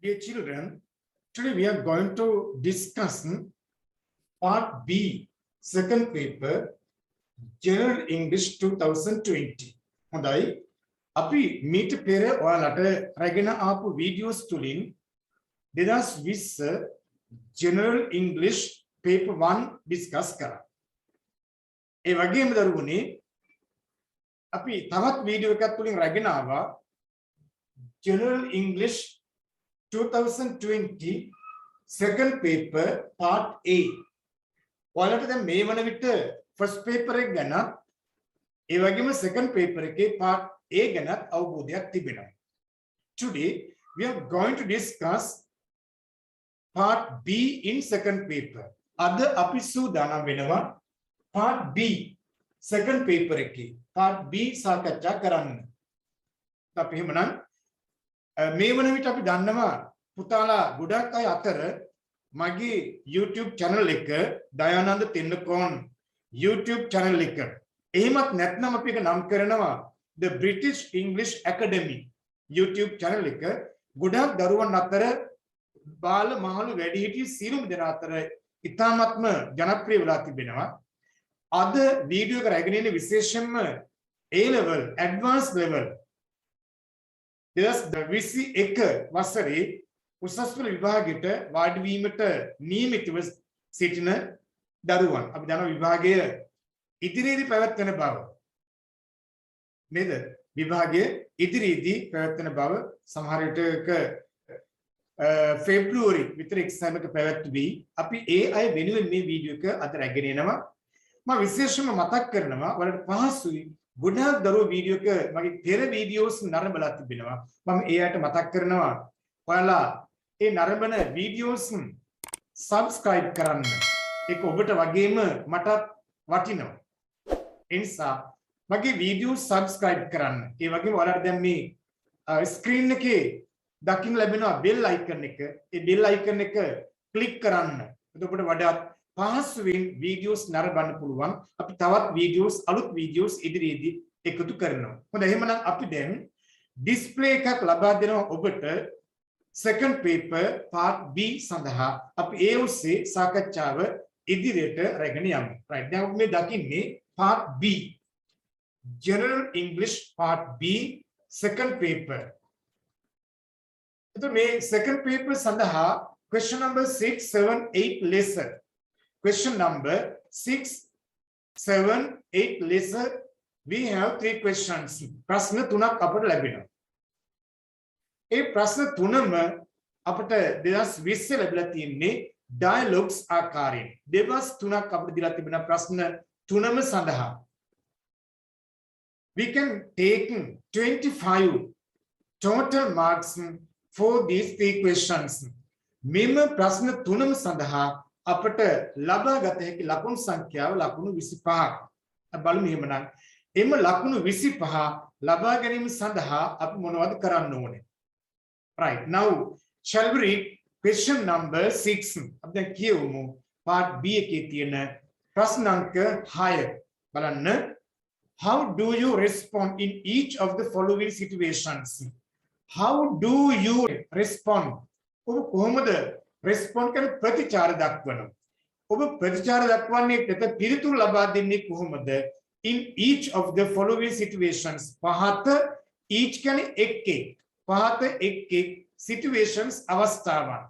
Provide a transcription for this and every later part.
Dear children, today we are going to discuss part B, second paper, General English 2020. හොඳයි. අපි මීට පෙර ඔයාලට රැගෙන ආපු වීඩියෝස් තුලින් 2020 General English paper 1 discuss කරා. ඒ වගේම දරුවනේ අපි තවත් වීඩියෝ එකක් තුලින් රැගෙන ආවා General English 2020 second paper part A. ඔයාලට දැන් මේ වන විට first paper එක ගැන ඒ වගේම second paper එකේ part A ගැනත් අවබෝධයක් තිබෙනවා. Today we are going to discuss part B in second paper. අද අපි සූදානම් වෙනවා part B second paper එකේ part B සාකච්ඡා කරන්න. අපි එහෙමනම් මේ වන විට අපි දන්නවා පුතාලා ගොඩක් අය අතර මගේ YouTube channel එක දයානන්ද තෙන්නකෝන් YouTube channel එක. එහෙමත් නැත්නම් අපි එක නම් කරනවා The British English Academy YouTube channel එක. ගොඩක් දරුවන් අතර බාල මහලු වැඩිහිටි සියලුම දෙනා අතර ඉතාමත්ම ජනප්‍රිය වෙලා තිබෙනවා. අද වීඩියෝ එක රැගෙන ඉන්නේ විශේෂයෙන්ම A level advanced level 2021 වසරේ උසස් පෙළ විභාගයට වාඩි වීමට නියමිතව සිටින දරුවන්. අපි දන්නවා විභාගය ඉදිරියේදී පැවැත්වෙන බව. නේද? විභාගය ඉදිරියේදී පැවැත්වෙන බව සමහර විටක ෆෙබ්‍රුවරි විතර එක්සෑම් එක පැවැත්වුවී. අපි ඒ අය වෙනුවෙන් මේ වීඩියෝ එක අද රැගෙන එනවා. මම විශේෂයෙන්ම මතක් කරනවා ඔයාලට පහසුයි ගොඩාක් දරුවෝ වීඩියෝ එක මගේ පෙර වීඩියෝස් නරඹලා තිබෙනවා. මම ඒ අයට මතක් කරනවා ඔයාලා ඒ නරඹන වීඩියෝස් subscribe කරන්න. ඒක ඔබට වගේම මටත් වටිනවා. ඒ නිසා මගේ වීඩියෝ subscribe කරන්න. ඒ වගේම ඔයාලට දැන් මේ ස්ක්‍රීන් එකේ දකින්න ලැබෙනවා bell icon එක. ඒ bell icon එක click කරන්න. එතකොට වඩාත් පහසුවෙන් වීඩියෝස් නරඹන්න පුළුවන්. අපි තවත් වීඩියෝස් අලුත් වීඩියෝස් ඉදිරියේදී එකතු කරනවා. හොඳයි එහෙනම් අපි දැන් ඩිස්ප්ලේ එකක් ලබා දෙනවා ඔබට second paper part B සඳහා. අපි ඒ ඔස්සේ සාකච්ඡාව ඉදිරියට රැගෙන යමු. right දැන් ඔබ මේ දකින්නේ part B General English part B second paper. එතකොට මේ second paper සඳහා question number 6 7 8 lesson. Question number 6, 7, 8 lesson. We have 3 questions. ප්‍රශ්න 3ක් අපට ලැබෙනවා. ඒ ප්‍රශ්න 3ම අපට 2020 ලැබිලා තියෙන්නේ dialogues ආකාරයෙන්. දෙවස් 3ක් අපිට දීලා තිබෙන ප්‍රශ්න 3ම සඳහා. We can take 25 total marks for these 3 questions. මෙම ප්‍රශ්න 3ම සඳහා අපට ලබා ගත හැකි ලකුණු සංඛ්‍යාව ලකුණු 25ක්. බලමු එහෙමනම් එම ලකුණු 25 ලබා ගැනීම සඳහා අපි මොනවද කරන්න ඕනේ? Right, now shall we read question number 6. අපි දැන් කියවමු part B එකේ තියෙන ප්‍රශ්න අංක 6. බලන්න. How do you respond in each of the following situations? How do you respond? ඔබ කොහොමද respond කරන ප්‍රතිචාර දක්වනවා? ඔබ ප්‍රතිචාර දක්වන්නේ නැත පිළිතුරු ලබා දෙන්නේ කොහොමද? In each of the following situations. පහත each කියන්නේ එක් පහත එක් situations අවස්ථාවන්.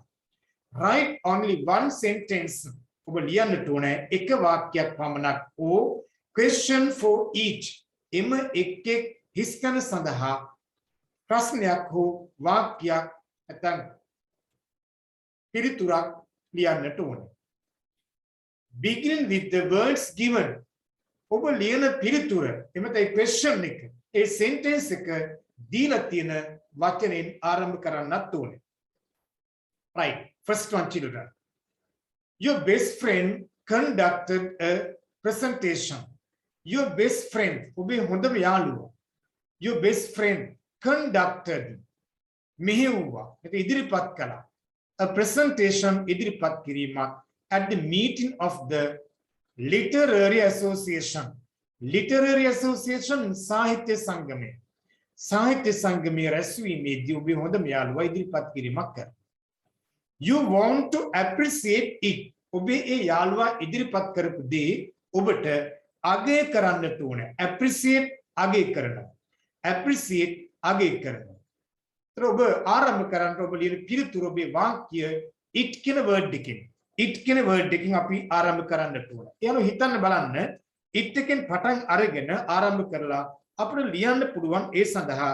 Write only one sentence. ඔබ ලියන්නට ඕනේ එක වාක්‍යයක් පමණක්. or question for each. එම එක් හිස්කන සඳහා ප්‍රශ්නයක් හෝ වාක්‍යයක් නැත්නම් පිළිතුරක් ලියන්නට ඕනේ. Begin with the words given. ඔබ ලියන පිළිතුර එමෙතයි question එක ඒ sentence එක දීලා තියෙන වචනෙන් ආරම්භ කරන්නත් ඕනේ. Right, first one children. Your best friend conducted a presentation. Your best friend ඔබේ හොඳම යාළුවා. Your best friend conducted මෙහෙව්වා. ඒක ඉදිරිපත් කළා. A presentation ඉදිරිපත් කිරීමක් at the meeting of the literary association. Literary association සාහිත්‍ය සංගමය. සාහිත්‍ය සංගමයේ රැස්වීමේදී ඔබේ හොඳම යාළුවා ඉදිරිපත් කිරීමක් කරා. you want to appreciate it ඔබේ ඒ යාළුවා ඉදිරිපත් කරපු දේ ඔබට අගය කරන්නට ඕනේ appreciate අගය කරනවා appreciate අගය කරනවා ඒතර ඔබ ආරම්භ කරන්න ඔබ ලියන පිළිතුර ඔබේ වාක්‍ය it කියන word එකකින් අපි ආරම්භ කරන්නට ඕනේ එයාලෝ හිතන්න බලන්න it එකෙන් පටන් අරගෙන ආරම්භ කරලා අපිට ලියන්න පුළුවන් ඒ සඳහා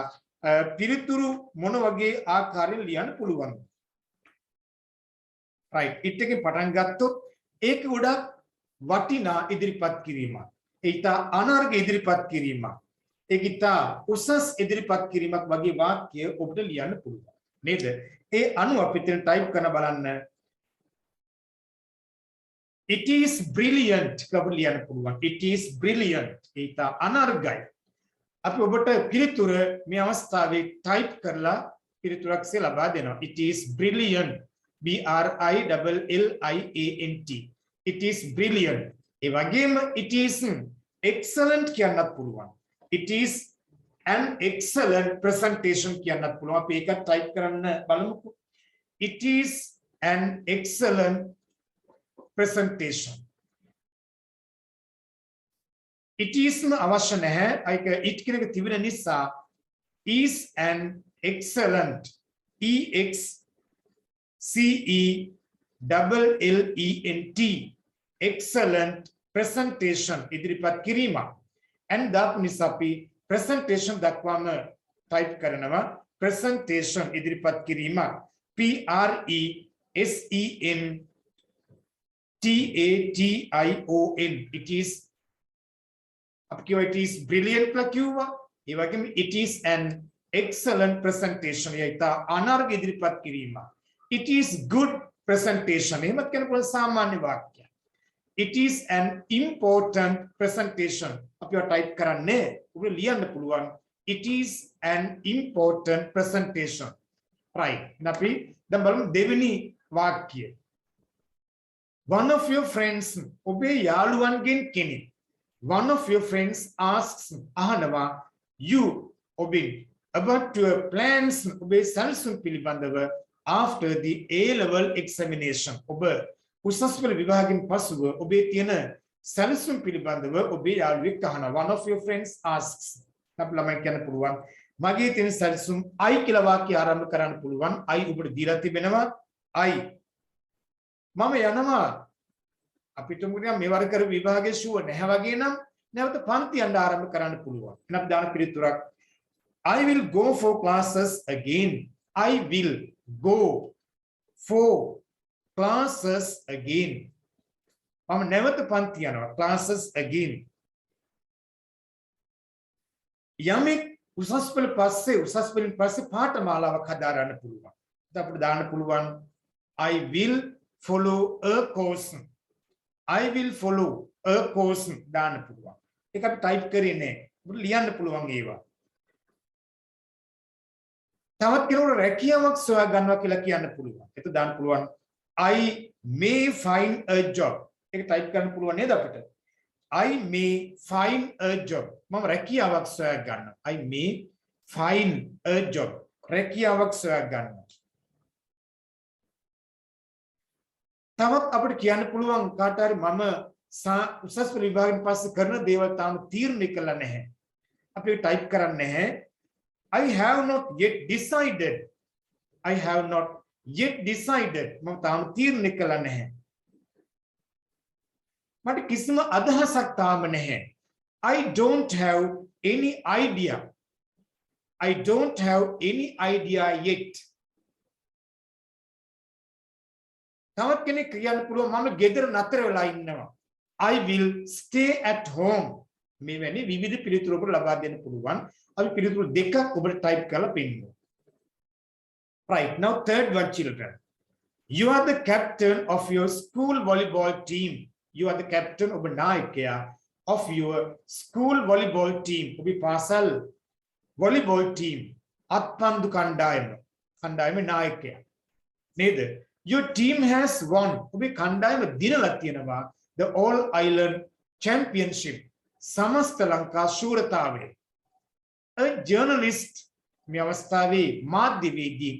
පිළිතුරු මොන වගේ ආකාරයෙන් ලියන්න පුළුවන් right it එකෙන් පටන් ගත්තොත් ඒක ගොඩක් වටිනා ඉදිරිපත් කිරීමක් ඒක අනර්ග ඉදිරිපත් කිරීමක් ඒක ඉතා උසස් ඉදිරිපත් කිරීමක් වගේ වාක්‍ය ඔබට ලියන්න පුළුවන් නේද ඒ අනුව අපිට ටයිප් කරන බලන්න it is brilliant කියලා ලියන්න පුළුවන් it is brilliant ඒක අනර්ගයි අපි ඔබට පිළිතුර මේ අවස්ථාවේ ටයිප් කරලා පිළිතුරක් ලබා දෙනවා it is brilliant BRILLIANT it is brilliant ඒ වගේම it is excellent කියන්නත් පුළුවන් it is an excellent presentation කියන්නත් පුළුවන් අපි ඒක ටයිප් කරන්න බලමුකෝ it is an excellent presentation it is අවශ්‍ය නැහැ ඒක it කියන එක තිබෙන නිසා is an excellent EXCELLENT excellent presentation ඉදිරිපත් කිරීම and දාපු නිසා අපි presentation දක්වාම ටයිප් කරනවා presentation ඉදිරිපත් කිරීම PRESENTATION it is අපකිව it is brilliant කියලා කිව්වා ඒ වගේම it is an excellent presentation ඒක අනර්ග ඉදිරිපත් කිරීම it is good presentation එහෙමත් කියන පුළුවන් සාමාන්‍ය වාක්‍යයක් it is an important presentation අපිව ටයිප් කරන්නේ ඔබට ලියන්න පුළුවන් it is an important presentation right අපි දැන් බලමු දෙවෙනි වාක්‍යය one of your friends ඔබේ යාළුවන්ගෙන් කෙනෙක් one of your friends asks අහනවා you ඔබෙන් about your plans ඔබේ සැලසුම් පිළිබඳව after the A level examination ඔබ උසස් පෙළ විභාගයෙන් පසුව ඔබේ තියෙන සැලසුම් පිළිබඳව ඔබේ යාළුවෙක් අහනවා one of your friends asks අපි ළමයි කියන්න පුළුවන් මගේ තියෙන සැලසුම් I කියලා වාක්‍ය ආරම්භ කරන්න පුළුවන් I ඔබට දීලා තිබෙනවා I මම යනවා අපිට මුලින්ම මේ වර කර විභාගයේ ෂුවර් නැහැ වගේ නම් නැවත පන්ති යන්න ආරම්භ කරන්න පුළුවන් එනම් දාන පිළිතුරක් I will go for classes again I will go for classes again මම නැවත පන්ති යනවා classes again යමෙක් උසස් පෙළ පස්සේ පාඨමාලාවක් හදාරන්න පුළුවන් අපිට දාන්න පුළුවන් I will follow a course I will follow a course දාන්න පුළුවන් ඒක අපි ටයිප් කරේ නෑ අපිට ලියන්න පුළුවන් ඒවා තවත් කෙනෙකුට රැකියාවක් සොයා ගන්නවා කියලා කියන්න පුළුවන් ඒක දාන්න පුළුවන් I may find a job ඒක ටයිප් කරන්න පුළුවන් නේද අපිට I may find a job මම රැකියාවක් සොයා ගන්නවා I may find a job රැකියාවක් සොයා ගන්නවා තවත් අපිට කියන්න පුළුවන් කාට හරි මම උසස් පෙළ විභාගයෙන් පස්සේ කරන දේවල් තාම තීරණය කළා නැහැ අපි ටයිප් කරන්නේ නැහැ I have not yet decided I have not yet decided මම තාම තීරණය කළා නැහැ මට කිසිම අදහසක් තාම නැහැ I don't have any idea I don't have any idea yet තවත් කෙනෙක් කියන්න පුළුවන් මම ගෙදර නතර වෙලා ඉන්නවා I will stay at home මෙවැනි විවිධ පිළිතුරු ඔබට ලබා දෙන්න පුළුවන් අපි පිළිතුරු දෙකක් ඔබට ටයිප් කරලා පෙන්නනවා right now third one children you are the captain of your school volleyball team you are the captain ඔබ නායකයා of your school volleyball team ඔබේ පාසල් volleyball team අත්පන්දු කණ්ඩායමේ නායකයා නේද your team has won ඔබේ කණ්ඩායම දිනලා තියෙනවා the all island championship समस्त लंका शूरतावे a journalist මේ අවස්ථාවේ මාධ්‍යවේදී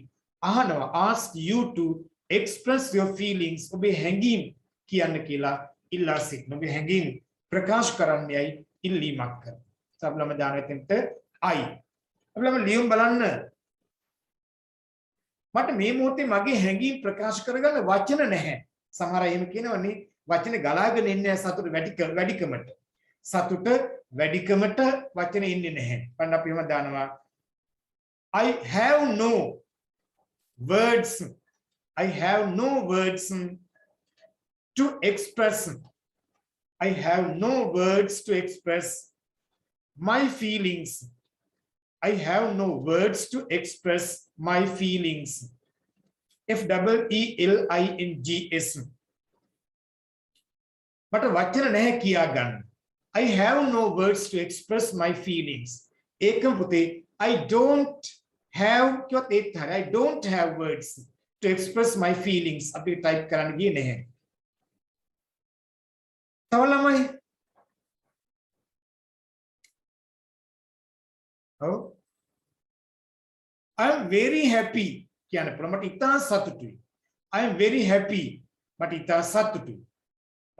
අහනවා ask you to express your feelings ඔබේ හැඟීම් කියන්න කියලා ඉල්ලා සිටින ඔබේ හැඟීම් ප්‍රකාශ කරන්නයි ඉල්ලීමක් කරනවා. සබලම දානෙතෙන්ට I. අපලම ලියුම් බලන්න. මට මේ මොහොතේ මගේ හැඟීම් ප්‍රකාශ කරගන්න වචන නැහැ. සමහර අය එහෙම කියනවනේ වචන ගලාගෙන ඉන්නේ සතුට වැඩිකමට. සතුට වැඩිකමට වචන ඉන්නේ නැහැ. පන්න අපි එහෙම දානවා I have no words. I have no words to express. I have no words to express my feelings. I have no words to express my feelings. FEELINGS. මට වචන නැහැ කියා ගන්න. I have no words to express my feelings. ඒකම පුතේ I don't have කියොත් ඒත් හරි. I don't have words to express my feelings. අපි ටයිප් කරන්න ගියේ නැහැ. තව ළමයි. ඔව්. I am very happy කියන්න පුළුවන්. මට ඉතා සතුටුයි. I am very happy. මට ඉතා සතුටුයි.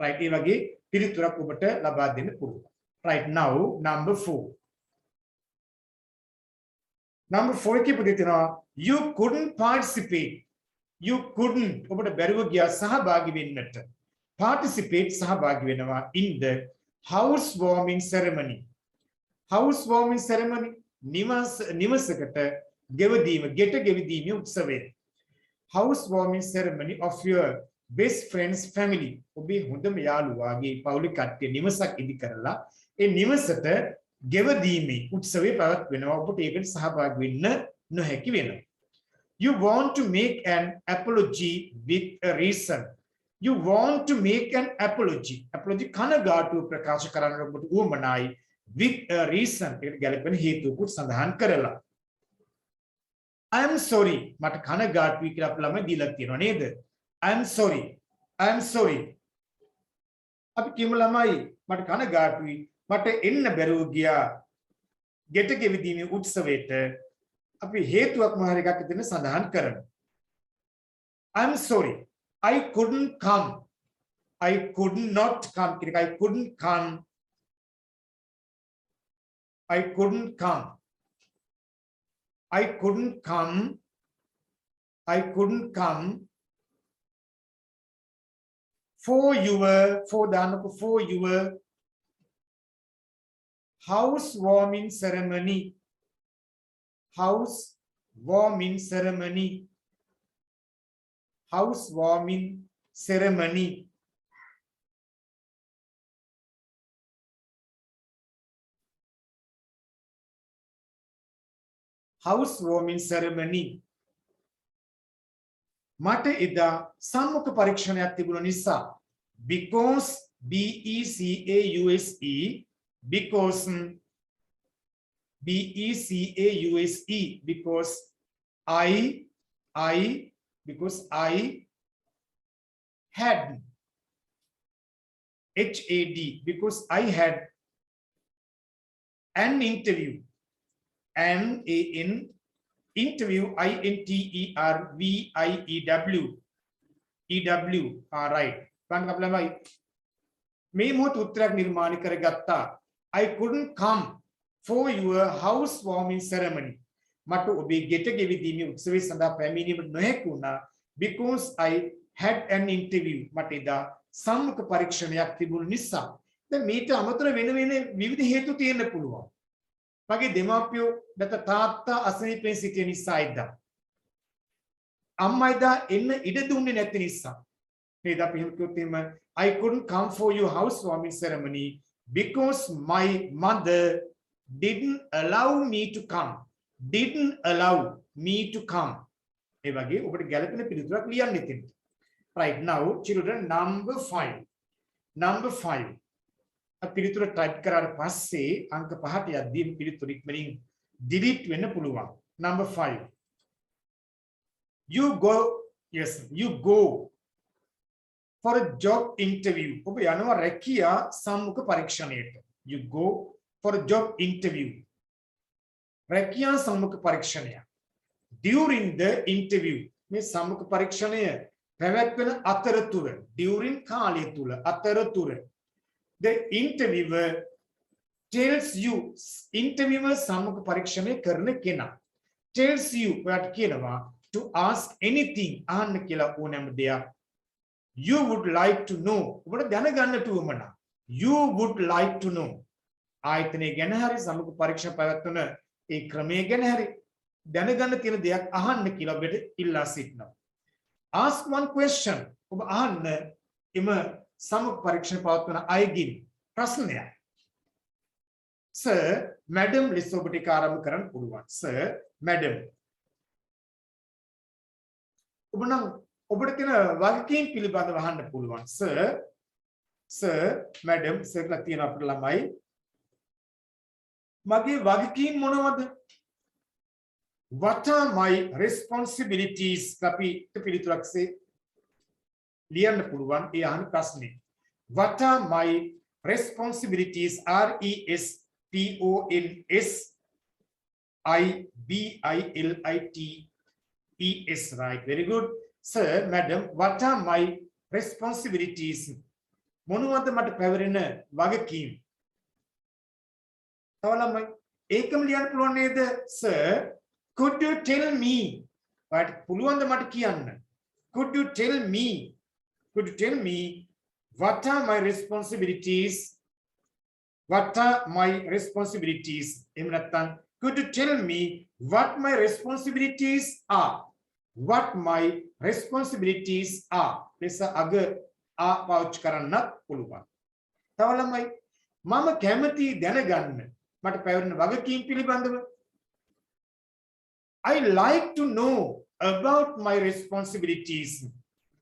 right ඒ වගේ පිළිතුරක් ඔබට ලබා දෙන්න පුළුවන්. right now number 4. number 4 එකේ පුතේ තියෙනවා you couldn't participate. you couldn't ඔබට බැරිව ගියා සහභාගී වෙන්නට. participate සහභාගී වෙනවා in the housewarming ceremony. housewarming ceremony නිවසකට ගෙවදීම ගෙට ගෙවදීමේ උත්සවය. housewarming ceremony of your best friend's family. ඔබේ හොඳම යාළුවාගේ පවුලේ කට්ටිය නිවසක් ඉදි කරලා ඒ නිවසට ගෙවදීමේ උත්සවය පැවැත්වෙනවා. ඔබට ඒකට සහභාගී වෙන්න නොහැකි වෙනවා. You want to make an apology with a reason. You want to make an apology. apology කනගාටුව ප්‍රකාශ කරන්න ඔබට උවමනයි with a reason. ඒකට ගැළපෙන හේතුවකුත් සඳහන් කරලා. I am sorry. මට කනගාටුයි කියලා අපි ළමයි දීලා තියෙනවා නේද? I am sorry. I am sorry. අපි කියමු ළමයි මට කනගාටුයි. මට එන්න බැරුව ගියා ගෙට ගෙවිදීමේ උත්සවයට. අපි හේතුවක් මොහොර එකක් දෙන්න සඳහන් කරමු. I am sorry. I couldn't come. I could not come. I couldn't come. I couldn't come. I couldn't come. I couldn't come for your housewarming ceremony. Housewarming ceremony. Housewarming ceremony. Housewarming ceremony. මට එදා සම්මුඛ පරීක්ෂණයක් තිබුණ නිසා because BECAUSE because BECAUSE because I had HAD because I had an interview interview INTERVIEW all right බලන්න අපලමයි මේ මොහොත උත්තරයක් නිර්මාණය කරගත්තා. I couldn't come for your housewarming ceremony. මට ඔබේ ගෙට ගෙවිදීමේ උත්සවය සඳහා පැමිණීමට නොහැකි වුණා because I had an interview. මට එදා සම්මුඛ පරීක්ෂණයක් තිබුණ නිසා. දැන් මේට අමතර වෙන විවිධ හේතු තියෙන්න පුළුවන්. මගේ දෙමාපියෝ නැත තාත්තා අසනීපෙන් සිටිය නිසා එදා. අම්මා එදා එන්න ඉඩ දුන්නේ නැති නිසා. නේද අපි එහෙම කිව්වොත් එහෙම I couldn't come for your housewarming ceremony because my mother didn't allow me to come. Didn't allow me to come. ඒ වගේ ඔබට ගැළපෙන පිළිතුරක් ලියන්න ඉතින්. Right now children number 5. Number 5. පිළිතුර ටයිප් කරාට පස්සේ අංක 5ට යද්දී පිළිතුර ඉක්මනින් delete වෙන්න පුළුවන්. Number 5. You go for a job interview. ඔබ යනවා රැකියා සම්මුඛ පරීක්ෂණයට. You go for a job interview. රැකියා සම්මුඛ පරීක්ෂණය. During the interview. මේ සම්මුඛ පරීක්ෂණය පැවැත්වෙන අතරතුර during කාලය තුල අතරතුර the interviewer tells you interviewer සම්මුඛ පරීක්ෂණය කරන කෙනා tells you ඔයාට කියනවා to ask anything අහන්න කියලා ඕනෑම දෙයක් you would like to know ඔබට දැනගන්නට උවමනා you would like to know ආයතනය ගැන හරි සම්මුඛ පරීක්ෂණ පැවැත්වන ඒ ක්‍රමයේ ගැන හරි දැනගන්න තියෙන දෙයක් අහන්න කියලා ඔබට ඉල්ලා සිටිනවා ask one question ඔබ අහන්න එම සම්මුඛ පරීක්ෂණ පවත්වන අයගෙන් ප්‍රශ්නයක් sir madam list ඔබට ඒක ආරම්භ කරන්න පුළුවන් sir madam ඔබ නම් ඔබට තියෙන වගකීම් පිළිබඳව අහන්න පුළුවන් sir madam sir ලා තියෙන අපේ ළමයි මගේ වගකීම් මොනවද what are my responsibilities අපි පිළිතුරක්සේ ලියන්න පුළුවන් ඒ අහන ප්‍රශ්නේ what are my responsibilities responsibilities right very good sir madam what are my responsibilities මොනවද මට පැවරෙන වගකීම් තව ළමයි ඒකම ලියන්න පුළුවන් නේද sir could you tell me right පුළුවන්ද මට කියන්න could you tell me what are my responsibilities එහෙම නැත්නම් could you tell me what my responsibilities are ලෙස අග පාවිච්චි කරන්නත් පුළුවන් තව ළමයි මම කැමති දැනගන්න මට පැවරෙන වගකීම් පිළිබඳව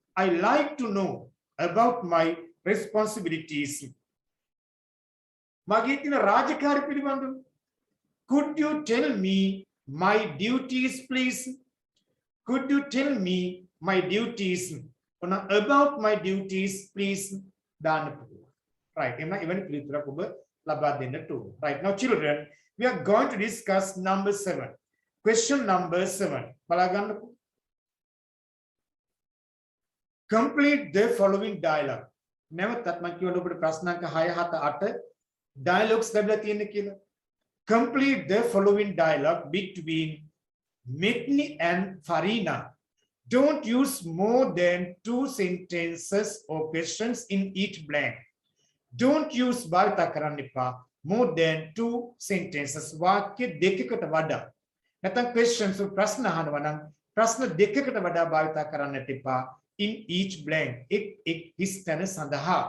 I like to know about my responsibilities මගේ තියෙන රාජකාරී පිළිබඳව could you tell me my duties please could you tell me my duties or about my duties please දාන්න පුළුවන් right එහෙනම් එවැනි පිළිතුරක් ඔබ ලබා දෙන්නට ඕන right now children we are going to discuss number 7 question number 7 බලා ගන්නකො complete the following dialogue නැවතත් මම කියවල ඔබට ප්‍රශ්නාංක 6 7 8 dialogues ලැබලා තියෙන කියලා complete the following dialogue between Mitni and Farina don't use more than 2 sentences or questions in each blank don't use භාවිත කරන්න එපා more than 2 sentences වාක්‍ය දෙකකට වඩා නැත්නම් questions ප්‍රශ්න අහනවා නම් ප්‍රශ්න දෙකකට වඩා භාවිත කරන්නට එපා in each blank එක් හිස්තැන සඳහා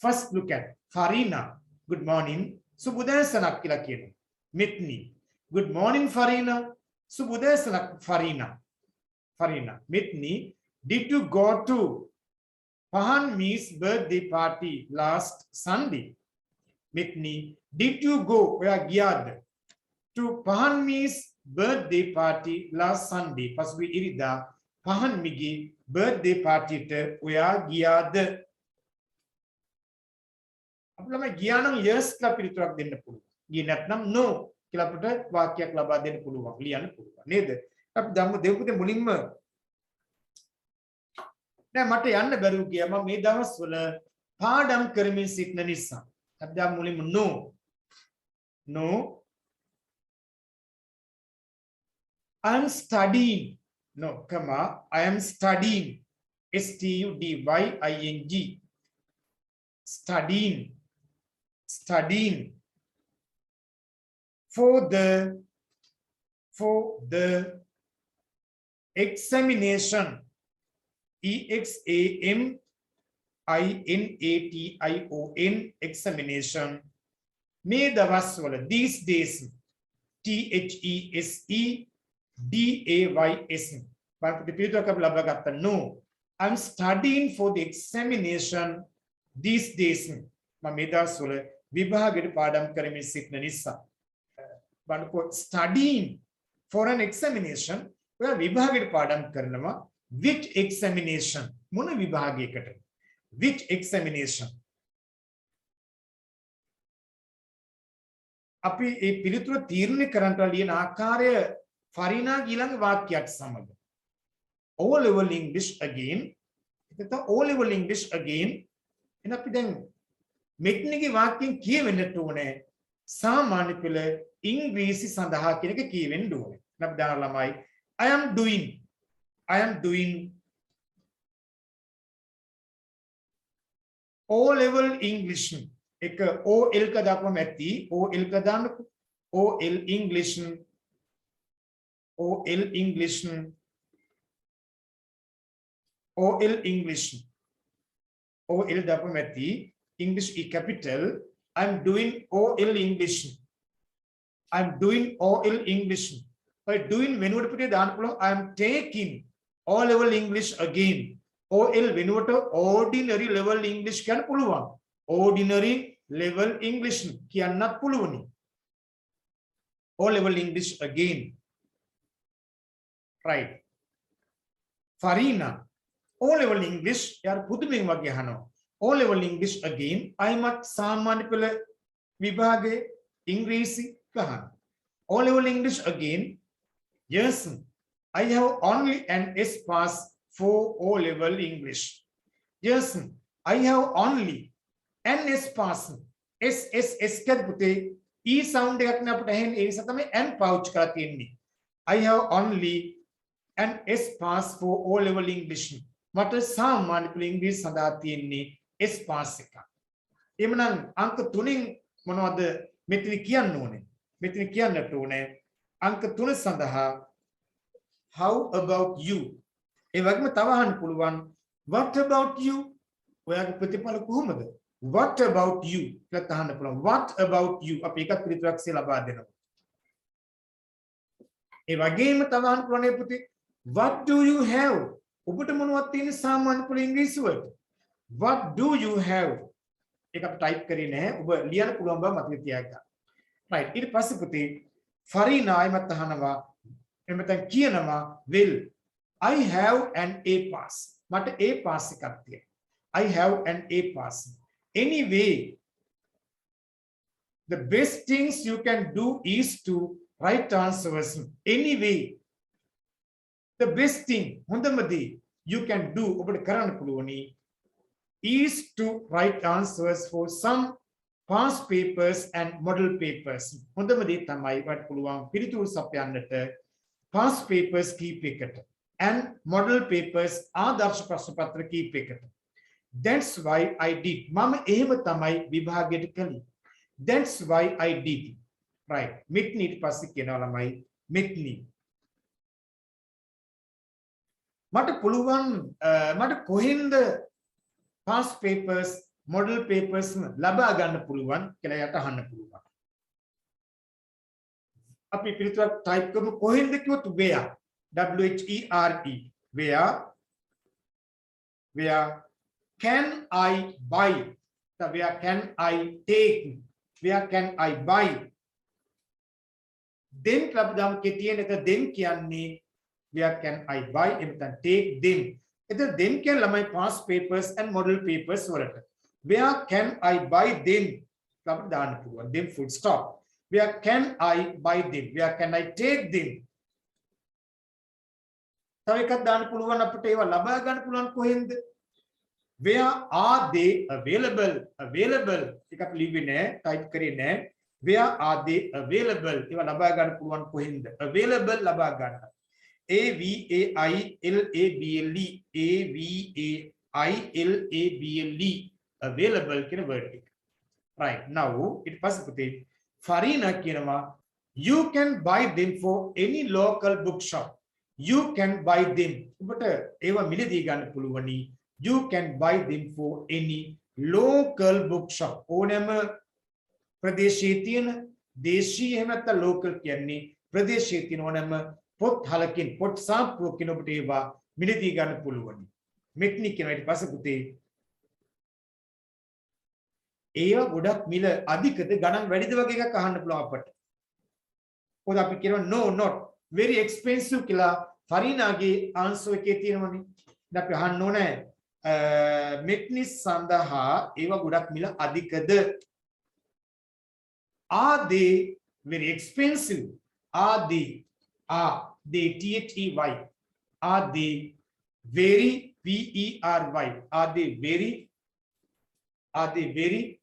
first look at Farina good morning සුබෝදෑසනක් කියලා කියනවා Mitni good morning Farina සුබෝදෑසනක් Farina Mitni did you go to Pahanmi's birthday party last Sunday Mitni did you go ඔයා ගියාද to Pahanmi's birthday party last Sunday පසුගිය ඉරිදා පහන්මිගේ birthday party ට ඔයා ගියාද අපලම ගියා නම් yes කියලා පිළිතුරක් දෙන්න පුළුවන් ගියේ නැත්නම් no කියලා අපිට වාක්‍යයක් ලබා දෙන්න පුළුවන් ලියන්න පුළුවන් නේද අපි දෙමුපුතේ මුලින්ම දැන් මට යන්න බැරුව ගියා මම මේ දවස්වල පාඩම් කරමින් සිටින නිසා අපි දැන් මුලින්ම no I am studying no comma I am studying studying studying for the examination examination examination මේ දවස්වල these days THESEDAYS බලන්න පිළිතුරක් අපි ලබා ගත්තා no I'm studying for the examination these days මම මේ දවස්වල විභාගයට පාඩම් කරමින් සිටින නිසා බලන්න studying for an examination ඔයා විභාගයට පාඩම් කරනවා which examination මොන විභාගයකට which examination අපි මේ පිළිතුර තීරණය කරන්නට ලියන ආකාරය ෆරිනා ඊළඟ වාක්‍යයට සමග O level English again. එතකොට O level English again. එන අපි දැන් මෙතනගේ වාක්‍යයෙන් කියවෙන්නට ඕනේ සාමාන්‍ය පෙළ ඉංග්‍රීසි සඳහා කියන එක කියවෙන්න ඕනේ. අපි දාන ළමයි I am doing O level English. එක OL එක දක්වම ඇති OL එක දාන්නකො. OL English OL English OL English OL දක්වම ඇති English E capital. I'm doing OL English. I'm doing OL English. By doing වෙනුවට පිටේ දාන්න පුළුවන් I'm taking O level English again. OL වෙනුවට ordinary level English කියන්න පුළුවන්. Ordinary level English කියන්නත් පුළුවනි. O level English again. Right. Farina O level English यार පුදුමෙන් වගේ අහනවා. O level English again. අයිමත් සාමාන්‍ය පෙළ විභාගයේ ඉංග්‍රීසි ගහන. O level English again. Yes, I have only an S pass for O level English. Yes, I have only an S pass. S කියද පුතේ E sound එකක් නේ අපිට ඇහෙන්නේ. ඒ නිසා තමයි N pouch කරලා තියෙන්නේ. I have only an S pass for O level English. මට සාමාන්‍ය පෙළ ඉංග්‍රීසි සඳහා තියෙන්නේ S pass එක. එhmenan අංක 3න් මොනවද මෙතන කියන්න ඕනේ? මෙතන කියන්නට ඕනේ අංක 3 සඳහා how about you? ඒ වගේම තව අහන්න පුළුවන් what about you? ඔයාගේ ප්‍රතිඵල කොහොමද? What about you? කියලා අහන්න පුළුවන්. What about you? අපි එකක් පිළිතුරක් සිය ලබා දෙනවා. ඒ වගේම තව අහන්න පුළුවන් පුතේ what do you have? ඔබට මොනවද තියෙන්නේ සාමාන්‍ය පොළ ඉංග්‍රීසි වලට? What do you have? ඒක අපි ටයිප් කරේ නැහැ. ඔබ ලියන්න පුළුවන් බව මතක තියාගන්න. right. ඊට පස්සේ පුතේ Farina අයමත් අහනවා එමෙතන කියනවා will I have an A pass. මට A pass එකක් තියෙනවා. I have an A pass. Anyway, the best things you can do is to write answers. Anyway, the best thing හොඳම දේ you can do ඔබට කරන්න පුළුවනි is to write answers for some past papers and model papers. හොඳම දේ තමයි වට පුළුවන් පිළිතුරු සපයන්නට past papers කීප එකට and model papers ආදර්ශ ප්‍රශ්න පත්‍ර කීප එකට. That's why I did. මම එහෙම තමයි විභාගයට කළේ. That's why I did. Right. මෙත්නි ඊට පස්සේ කියනවා ළමයි මෙත්නි. මට පුළුවන් මට කොහෙන්ද past papers model papers ලබා ගන්න පුළුවන් කියලා යට අහන්න පුළුවන්. අපි පිළිතුරක් ටයිප් කරමු කොහෙන්ද කිව්වොත් where where can I buy? Where can I take? Where can I buy? Then ප්‍රබදම් කෙටියෙන් එක then කියන්නේ where can I buy? එතන take them. එතන then කියන්නේ ළමයි past papers and model papers වලට. Where can I buy them? අපිට දාන්න පුළුවන්. Them full stop. Where can I buy them? Where can I take them? තව එකක් දාන්න පුළුවන් අපිට ඒවා ලබා ගන්න පුළුවන් කොහෙන්ද? Where are they available? Available එක අපි ලිව්වේ නෑ, ටයිප් කරේ නෑ. Where are they available? ඒවා ලබා ගන්න පුළුවන් කොහෙන්ද? Available ලබා ගන්න. AVAILABLE available කියන word එක. Right. Now ඊට පස්සේ පුතේ Farina කියනවා you can buy them for any local bookshop. You can buy them. ඔබට ඒවා මිලදී ගන්න පුළුවනි. You can buy them for any local bookshop. ඕනෑම ප්‍රදේශයේ තියෙන දේශීය එහෙම නැත්නම් local කියන්නේ ප්‍රදේශයේ තියෙන ඕනෑම පොත් හලකින් පොත් සාප්පුවකින් ඔබට ඒවා මිලදී ගන්න පුළුවනි. මෙත්නි කියන ඊට පස්සේ පුතේ ඒවා ගොඩක් මිල අධිකද ගණන් වැඩිද වගේ එකක් අහන්න පුළුවන් අපට. පොත අපි කියනවා no not very expensive කියලා ෆරීනාගේ ආන්සර් එකේ තියෙනවනේ. දැන් අපි අහන්න ඕනේ මෙත්නි සඳහා ඒවා ගොඩක් මිල අධිකද? Are they very expensive? Are they THEY? Are they very very are they very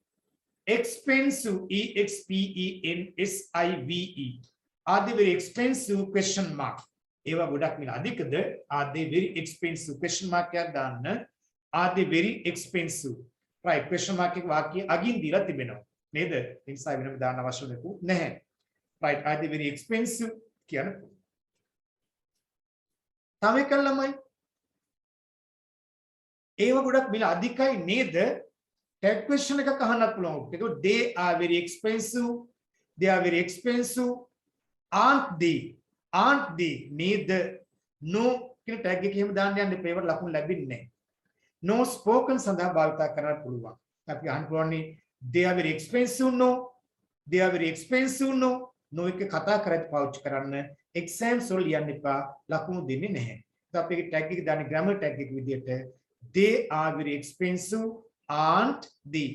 expensive expensive are they very expensive question mark ඒවා ගොඩක් මිල අධිකද are they very expensive question mark එකක් දාන්න are they very expensive right question mark එක වාක්‍ය අගින් දීලා තිබෙනවා නේද ඒ නිසා වෙනම දාන්න අවශ්‍ය නැහැ right are they very expensive කියන තව එක ළමයි ඒව ගොඩක් මිල අධිකයි නේද tag question එකක් අහන්නත් පුළුවන් ඒක they are very expensive aren't they නේද no කියන tag එක එහෙම දාන්න යන්න එපා ඒවට ලකුණු ලැබෙන්නේ නැහැ no spoken සඳහා භාවිත කරන්න පුළුවන් අපි අහන්න පුළුවන්නේ they are very expensive no no එක කතා කරද්දී පාවිච්චි කරන්න exams වල ලියන්න එපා ලකුණු දෙන්නේ නැහැ ඒත් අපි ඒක tag එක දාන්නේ grammar tag එක විදියට they are very expensive aren't they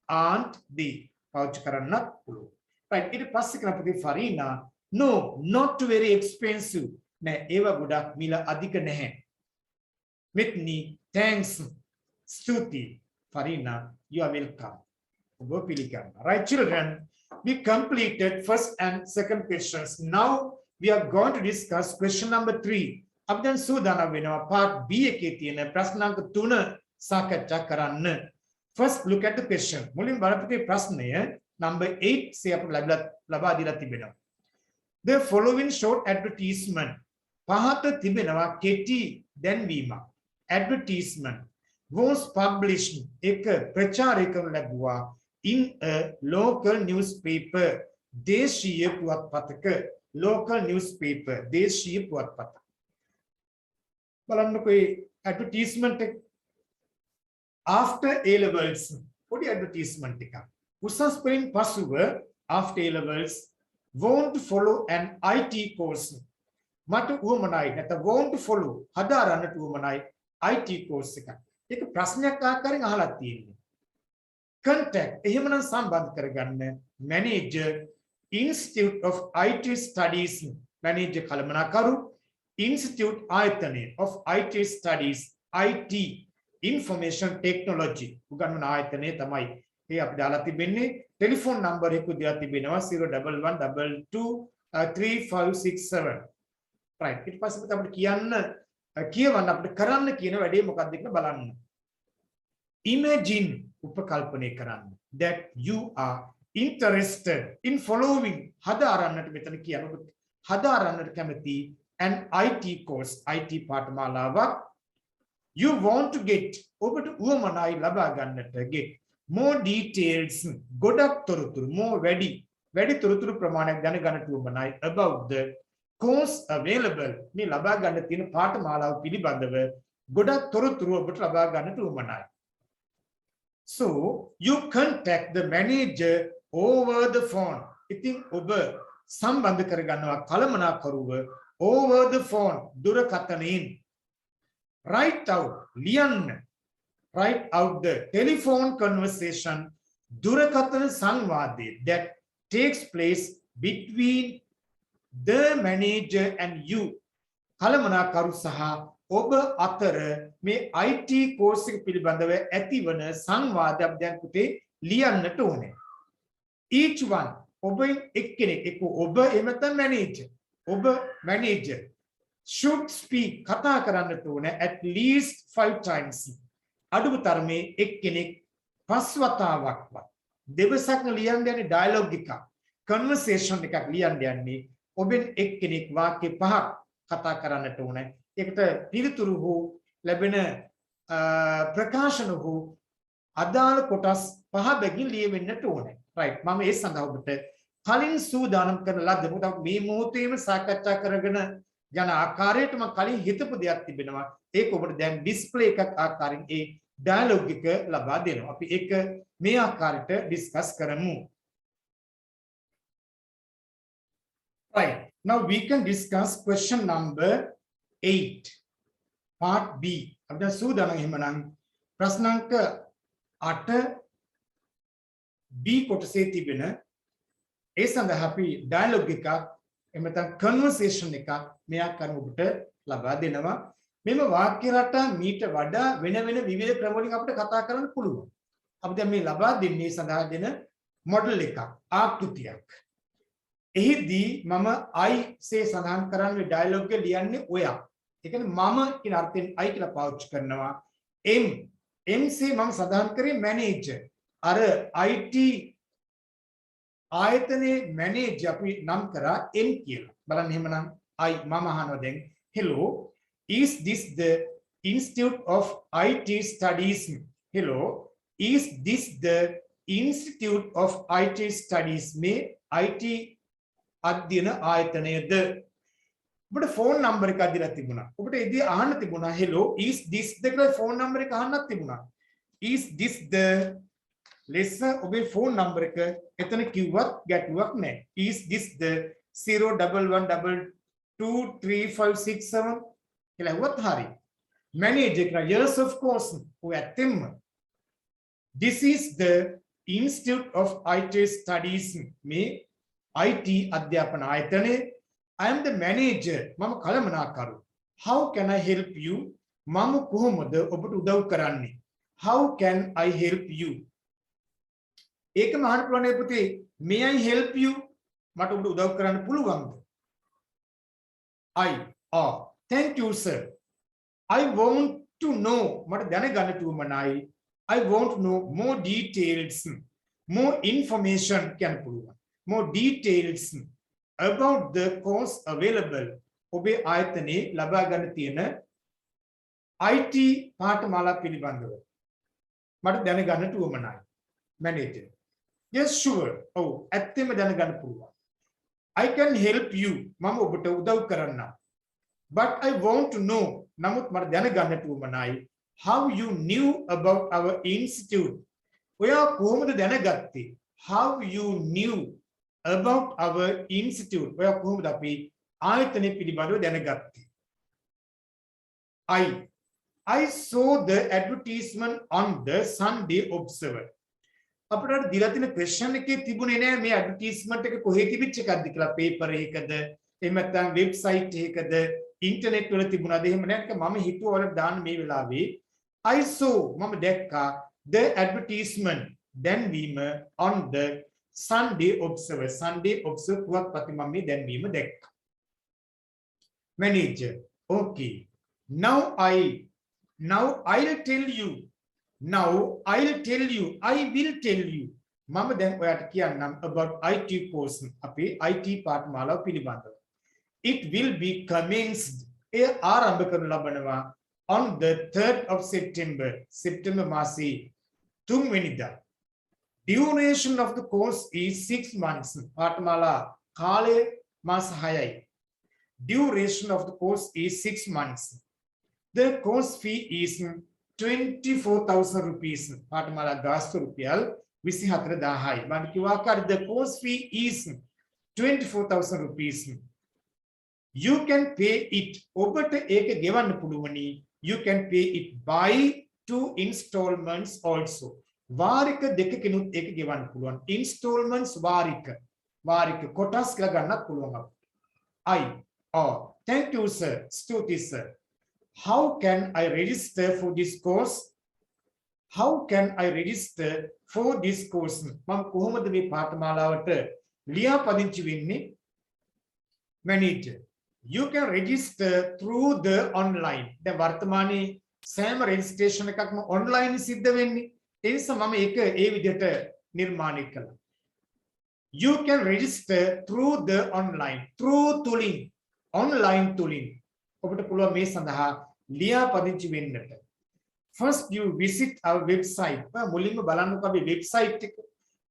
පාවිච්චි කරන්නත් පුළුවන් right ඊට පස්සේ කරන ප්‍රති Farina no not very expensive නෑ ඒව ගොඩක් මිල අධික නැහැ Whitney thanks Stuti Farina you are welcome right children we completed first and second questions now we are going to discuss question number 3 අපි දැන් සූදානම් වෙනවා part B එකේ තියෙන ප්‍රශ්නාංක 3 සාකච්ඡා කරන්න first look at the question මුලින් බලපු ප්‍රශ්නය number 8 සිය අපට ලබා දීලා තිබෙනවා the following short advertisement පහත තිබෙනවා කෙටි දැන්වීමක් advertisement was published එක ප්‍රචාරය කරනු ලැබුවා in a local newspaper දේශීය පුවත්පතක local newspaper දේශීය පුවත්පත බලන්නකෝ advertisement after A levels පොඩි advertisement එකක් උසස් පෙළින් පසුව after A levels want to follow an IT course මට උවමනයි නැත්නම් want to follow හදාරන්නට උවමනයි IT course එකක් ඒක ප්‍රශ්නයක් ආකාරයෙන් අහලා තියෙන්නේ contact එහෙමනම් සම්බන්ධ කරගන්න manager Institute of IT Studies manager කළමනාකරු Institute ආයතනය of IT Studies IT Information Technology උගන්වන ආයතනය තමයි ඒ අපි දාලා තිබෙන්නේ ටෙලිෆෝන් නම්බර් එක දාලා තිබෙනවා 011223567 right ඊට පස්සේ අපිට කියවන්න අපිට කරන්න කියන වැඩේ මොකක්ද කියලා බලන්න imagine උපකල්පනය කරන්න that you are interested in following හදාරන්නට මෙතන කියනකොට හදාරන්නට කැමති an IT course IT පාඨමාලාවක් you want to get ඔබට උවමනයි ලබා ගන්නට get more details ගොඩක් තොරතුරු more වැඩි තොරතුරු ප්‍රමාණයක් දැනගන්නට උවමනයි about the course available මේ ලබා ගන්න තියෙන පාඨමාලාව පිළිබඳව ගොඩක් තොරතුරු ඔබට ලබා ගන්නට උවමනයි so you contact the manager over the phone ඉතින් ඔබ සම්බන්ධ කරගන්නවා කළමනාකරුව over the phone දුරකථනයෙන් write out the telephone conversation දුරකථන සංවාදය that takes place between the manager and you කළමනාකරු සහ ඔබ අතර මේ IT course එක පිළිබඳව ඇතිවන සංවාදයක් දැන් පුතේ ලියන්නට ඕනේ each one ඔබ එක්කෙනෙක් එක්ක ඔබ එහෙම නැත්නම් manager should speak කතා කරන්නට ඕනේ at least 5 times අඩුම තරමේ එක්කෙනෙක් 5 වතාවක්වත් දෙවසක් ලියන්න යන්නේ dialogue එකක් conversation එකක් ලියන්න යන්නේ ඔබෙන් එක්කෙනෙක් වාක්‍ය 5ක් කතා කරන්නට ඕනේ ඒකට පිළිතුරු හෝ ලැබෙන ප්‍රකාශන හෝ අදාළ කොටස් 5 බැගින් ලියවෙන්නට ඕනේ right මම ඒ සඳහා ඔබට කලින් සූදානම් කරන ලද්ද මොකද මේ මොහොතේම සාකච්ඡා කරගෙන යන ආකාරයට මම කලින් හිතපු දෙයක් තිබෙනවා ඒක ඔබට දැන් ඩිස්ප්ලේ එකක් ආකාරයෙන් ඒ ඩයලොග් එක ලබා දෙනවා අපි ඒක මේ ආකාරයට ඩිස්කස් කරමු right now we can discuss question number 8 part B අපි දැන් සූදානම් එහෙමනම් ප්‍රශ්නාංක 8 B කොටසේ තිබෙන ඒ සඳහා අපි ඩයලොග් එකක් එහෙම නැත්නම් කන්වර්සේෂන් එකක් මේ ආකාරයෙන් ඔබට ලබා දෙනවා මෙම වාක්‍ය රටා මීට වඩා වෙන වෙන විවිධ ක්‍රම වලින් අපිට කතා කරන්න පුළුවන්. අපි දැන් මේ ලබා දෙන්නේ සඳහා දෙන මොඩල් එකක් ආකෘතියක්. එහිදී මම I සේ සඳහන් කරන්නේ ඩයලොග් එක ලියන්නේ ඔයා. ඒ කියන්නේ මම කියන අර්ථයෙන් I කියලා පාවිච්චි කරනවා. M සේ මම සඳහන් කරේ මැනේජර්. අර IT ආයතනයේ මැනේජර් අපි නම් කරා M කියලා. බලන්න එහෙමනම් I මම අහනවා දැන් hello, is this the Institute of IT Studies? Hello, is this the Institute of IT Studies? මේ IT අධ්‍යයන ආයතනයද? ඔබට ෆෝන් නම්බර් එකක් දීලා තිබුණා. ඔබට එදී අහන්න තිබුණා hello, is this the කියලා ෆෝන් නම්බර් එක අහන්නත් තිබුණා. is this the less ඔබේ ෆෝන් නම්බර් එක එතන කිව්වත් ගැටලුවක් නැහැ. is this the 011223567 කියලා හුවත් හරි. manager කියලා yes of course ඔය ඇත්තෙම. this is the Institute of IT Studies මේ IT අධ්‍යාපන ආයතනයේ I am the manager මම කළමනාකරු. how can I help you? මම කොහොමද ඔබට උදව් කරන්නේ? how can I help you? ඒකම අහන්න පුළුවන් නේ පුතේ. may I help you? මට ඔබට උදව් කරන්න පුළුවන්ද? thank you sir. I want to know මට දැනගන්න උවමනයි. I want to know more details, more information කියන්න පුළුවන්. more details about the course available. ඔබේ ආයතනයේ ලබා ගන්න තියෙන IT පාඨමාලා පිළිබඳව මට දැනගන්න උවමනයි. manager. yes sure. ඔව් ඇත්තෙම දැනගන්න පුළුවන්. I can help you. මම ඔබට උදව් කරන්නම්. but I want to know නමුත් මට දැනගන්න උවමනයි how you knew about our institute. ඔයා කොහොමද දැනගත්තේ? how you knew about our institute. ඔයා කොහොමද අපි ආයතනය පිළිබඳව දැනගත්තේ? I saw the advertisement on the Sunday Observer. අපිට දීලා තියෙන question එකේ තිබුණේ නෑ මේ advertisement එක කොහේ තිබිච්ච එකක්ද කියලා. paper එකකද එහෙම නැත්නම් website එකකද internet වල තිබුණාද? එහෙම නැත්නම් මම හිතුවා වල දාන්න මේ වෙලාවේ I saw මම දැක්කා the advertisement දැන්වීම on the Sunday Observer. Sunday Observer පුවත්පතේ මම මේ දැන්වීම දැක්කා. manager. okay, now I'll tell you. I will tell you. මම දැන් ඔයාට කියන්නම් about IT course අපේ IT පාඨමාලාව පිළිබඳව. it will be commenced එය ආරම්භ කරනු ලබනවා on the 3rd of September. September මාසයේ 3 වෙනිදා. duration of the course is 6 months. පාඨමාලා කාලය මාස 6යි. duration of the course is 6 months. the course fee is 24,000 rupees. පාඨමාලා ගාස්තු රුපියල් 24,000යි. මම කිව්වා කාර්ය the course fee is 24,000 rupees. you can pay it. ඔබට ඒක ගෙවන්න පුළුවනි. you can pay it by 2 installments also. වාරික දෙකකිනුත් ඒක ගෙවන්න පුළුවන්. installments වාරික කොටස් කියලා ගන්නත් පුළුවන් අපිට. thank you sir. ස්තුතියි sir. how can I register for this course? how can I register for this course? මම කොහොමද මේ පාඨමාලාවට ලියාපදිංචි වෙන්නේ? manager. you can register through the online. දැන් වර්තමානයේ සෑම registration එකක්ම online සිද්ධ වෙන්නේ. ඒ නිසා මම ඒක ඒ විදිහට නිර්මාණය කළා. you can register through the online. through තුලින් online තුලින් ඔබට පුළුවන් මේ සඳහා ලියාපදිංචි වෙන්නට. first you visit our website. මුලින්ම බලන්නකෝ අපි website එක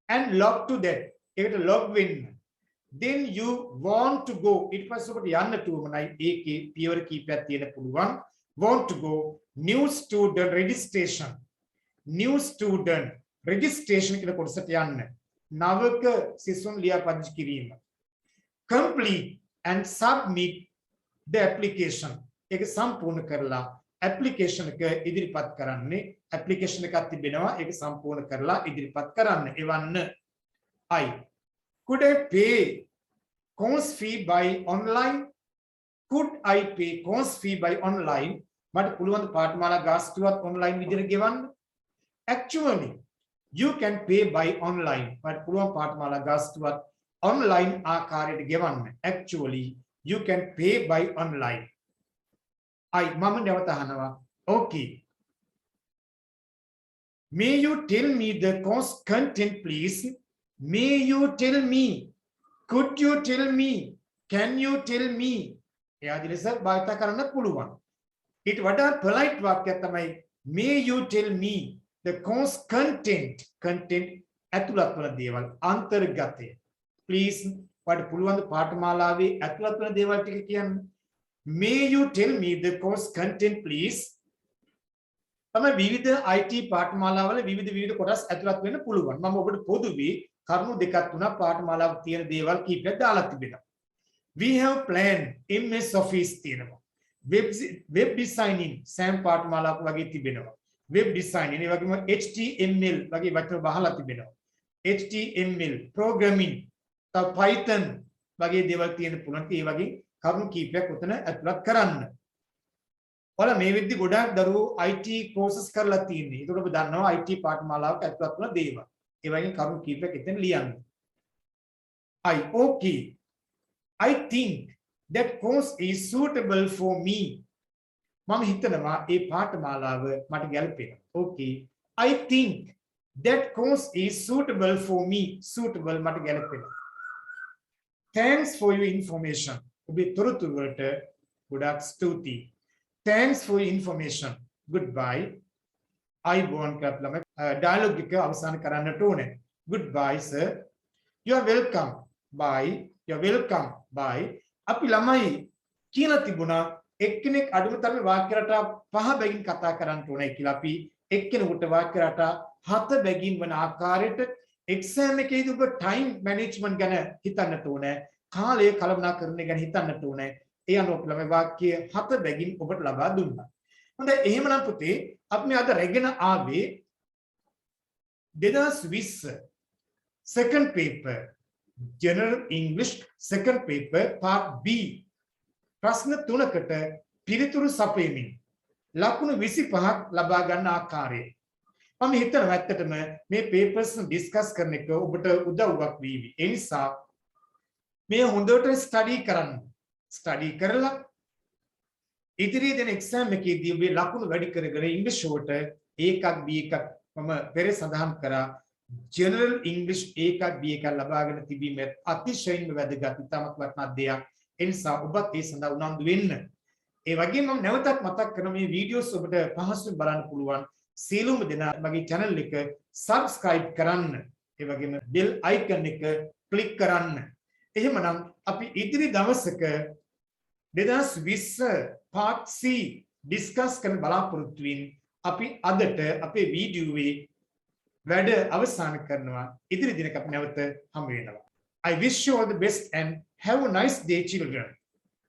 and log to that. ඒකට log වෙන්න. then you want to go. ඊට පස්සේ ඔබට යන්න තුමනයි ඒකේ පියවර කීපයක් තියෙන පුළුවන්. want to go new student registration. new student registration කියන කොටසට යන්න. නවක සිසුන් ලියාපදිංචි කිරීම. complete and submit the application. ඒක සම්පූර්ණ කරලා application එක ඉදිරිපත් කරන්නේ. application එකක් තිබෙනවා ඒක සම්පූර්ණ කරලා ඉදිරිපත් කරන්න. එවන්න. could I pay course fee by online? could I pay course fee by online? මට පුළුවන් පාඨමාලා ගාස්තුවත් online විදිහට ගෙවන්න. Actually you can pay by online. මට පුළුවන් පාඨමාලා ගාස්තුවත් online ආකාරයට ගෙවන්න. Actually you can pay by online. මම නැවත අහනවා. Okay. May you tell me the course content please? May you tell me? Could you tell me? Can you tell me? එයාදී ලෙස භාවිත කරන්න පුළුවන්. ඊට වඩා polite වාක්‍යයක් තමයි may you tell me the course content. Content ඇතුළත් වන දේවල් අන්තර්ගතය. Please වට පුළුවන් පාඨමාලාවේ ඇතුළත් වන දේවල් ටික කියන්න. May you tell me the course content please? තමයි විවිධ IT පාඨමාලාවල විවිධ කොටස් ඇතුළත් වෙන්න පුළුවන්. මම ඔබට පොදුවේ කරුණු දෙකක් තුනක් පාඨමාලාවක තියෙන දේවල් කීපයක් දාලා තිබෙනවා. We have planned MS Office තියෙනවා. Web designing සෑම පාඨමාලාවක වගේ තිබෙනවා. Web designing ඒ වගේම HTML වගේ වචන බහලා තිබෙනවා. HTML programming තව Python වගේ දේවල් තියෙන පුළුවන්. ඒ වගේ කරුණු කීපයක් උතන ඇතුළත් කරන්න. ඔයාලා මේ විදිහට ගොඩාක් දරුවෝ IT courses කරලා තියෙන්නේ. ඒකට ඔබ දන්නවා IT පාඨමාලාවක ඇතුළත් වන දේවල්. ඒ වගේ කරුණු කීපයක් එතන ලියන්න. Okay. I think that course is suitable for me. මම හිතනවා ඒ පාඨමාලාව මට ගැලපෙනවා. Okay. I think that course is suitable for me. Suitable මට ගැලපෙනවා. Thanks for your information. ඔබේ තොරතුරු වලට ගොඩාක් ස්තුතියි. Thanks for your information. Goodbye. I won't clap ළම dialogue එක අවසන් කරන්නට ඕනේ. Goodbye sir. You are welcome. Bye. You are welcome. Bye. අපි ළමයි කියලා තිබුණා එක්කෙනෙක් අඩුම තරමේ වාක්‍ය රටා 5 බැගින් කතා කරන්න ඕනේ කියලා. අපි එක්කෙනෙකුට වාක්‍ය රටා 7 බැගින් වන ආකාරයට එක්සෑම් එකේදී ඔබ ටයිම් මැනේජ්මන්ට් ගැන හිතන්නට ඕනේ. කාලය කළමනාකරණය ගැන හිතන්නට ඕනේ. ඒ අනුව ළමයි වාක්‍ය 7 බැගින් ඔබට ලබා දුන්නා. හොඳයි එහෙමනම් පුතේ අපි මේ අද රැගෙන ආවේ 2020 second paper General English second paper part B ප්‍රශ්න 3කට පිළිතුරු සපයමින් ලකුණු 25ක් ලබා ගන්න ආකාරය. මම හිතනවා ඇත්තටම මේ papers ඩිස්කස් කරන එක ඔබට උදව්වක් වේවි. ඒ නිසා මේ හොඳට ස්ටඩි කරන්න. ස්ටඩි කරලා ඉදිරියේ දෙන එක්සෑම් එකේදී ඔබේ ලකුණු වැඩි කරගෙන ඉංග්‍රීසි ෂෝට A1 B1 මම පෙර සඳහන් කරා General English A1 B1 ලබාගෙන තිබීම අතිශයින්ම වැදගත් ඉතාමත් වටිනා දෙයක්. ඒ නිසා ඔබත් ඒ සඳහා උනන්දු වෙන්න. ඒ වගේම මම නැවතත් මතක් කරන මේ වීඩියෝස් ඔබට පහසුවෙන් බලන්න පුළුවන්. සියලුම දෙනා මගේ channel එක subscribe කරන්න. ඒ වගේම bell icon එක click කරන්න. එහෙමනම් අපි ඉදිරි දවසක 2020 part C discuss කරන්න බලාපොරොත්තු වෙමින් අපි අදට අපේ වීඩියෝවේ වැඩ අවසන් කරනවා. ඉදිරි දිනක අපි නැවත හමු වෙනවා. I wish you all the best and have a nice day children.